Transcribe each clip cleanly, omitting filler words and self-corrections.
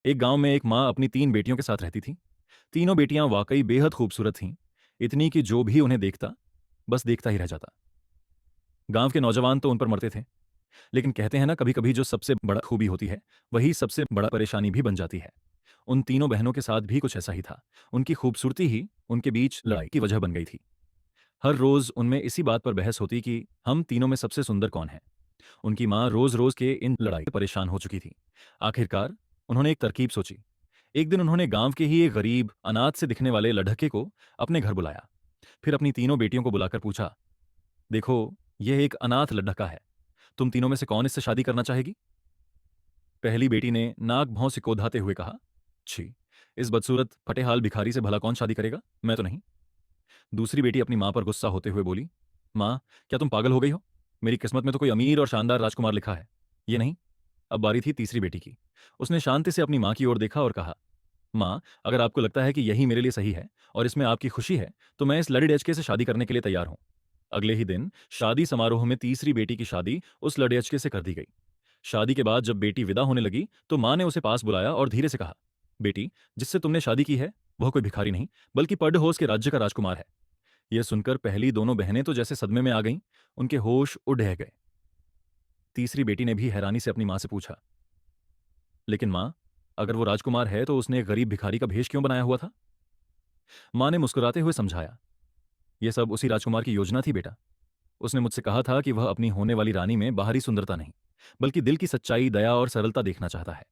एक गांव में एक माँ अपनी 3 बेटियों के साथ रहती थी। तीनों बेटियां वाकई बेहद खूबसूरत थीं, इतनी कि जो भी उन्हें देखता बस देखता ही रह जाता। गांव के नौजवान तो उन पर मरते थे, लेकिन कहते हैं ना, कभी कभी जो सबसे बड़ा खूबी होती है वही सबसे बड़ा परेशानी भी बन जाती है। उन तीनों बहनों के साथ भी कुछ ऐसा ही था। उनकी खूबसूरती ही उनके बीच लड़ाई की वजह बन गई थी। हर रोज उनमें इसी बात पर बहस होती कि हम तीनों में सबसे सुंदर कौन है। उनकी माँ रोज रोज के इन लड़ाई से परेशान हो चुकी थी। आखिरकार उन्होंने एक तरकीब सोची। एक दिन उन्होंने गांव के ही एक गरीब अनाथ से दिखने वाले लड़के को अपने घर बुलाया। फिर अपनी तीनों बेटियों को बुलाकर पूछा, देखो, यह एक अनाथ लड़का है, तुम तीनों में से कौन इससे शादी करना चाहेगी? पहली बेटी ने नाक भौं सिकोधाते हुए कहा, छी, इस बदसूरत फटेहाल भिखारी से भला कौन शादी करेगा, मैं तो नहीं। दूसरी बेटी अपनी मां पर गुस्सा होते हुए बोली, मां, क्या तुम पागल हो गई हो? मेरी किस्मत में तो कोई अमीर और शानदार राजकुमार लिखा है, ये नहीं। अब बारी थी तीसरी बेटी की। उसने शांति से अपनी मां की ओर देखा और कहा, मां, अगर आपको लगता है कि यही मेरे लिए सही है और इसमें आपकी खुशी है, तो मैं इस लड़ी डचके से शादी करने के लिए तैयार हूं। अगले ही दिन शादी समारोह में तीसरी बेटी की शादी उस लड़यचके से कर दी गई। शादी के बाद जब बेटी विदा होने लगी तो मां ने उसे पास बुलाया और धीरे से कहा, बेटी, जिससे तुमने शादी की है वह कोई भिखारी नहीं, बल्कि पड्डहोस के राज्य का राजकुमार है। यह सुनकर पहली दोनों बहनें तो जैसे सदमे में आ गईं, उनके होश उड़ रह गए। तीसरी बेटी ने भी हैरानी से अपनी मां से पूछा, लेकिन मां, अगर वो राजकुमार है तो उसने एक गरीब भिखारी का भेष क्यों बनाया हुआ था? मां ने मुस्कुराते हुए समझाया, यह सब उसी राजकुमार की योजना थी बेटा। उसने मुझसे कहा था कि वह अपनी होने वाली रानी में बाहरी सुंदरता नहीं, बल्कि दिल की सच्चाई, दया और सरलता देखना चाहता है।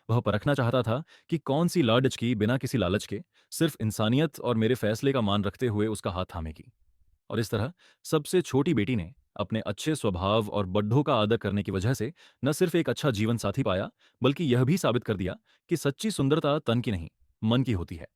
वह परखना चाहता था कि कौन सी लाडच की बिना किसी लालच के सिर्फ इंसानियत और मेरे फैसले का मान रखते हुए उसका हाथ थामेगी। और इस तरह सबसे छोटी बेटी ने अपने अच्छे स्वभाव और बड्ढों का आदर करने की वजह से न सिर्फ एक अच्छा जीवन साथी पाया, बल्कि यह भी साबित कर दिया कि सच्ची सुंदरता तन की नहीं, मन की होती है।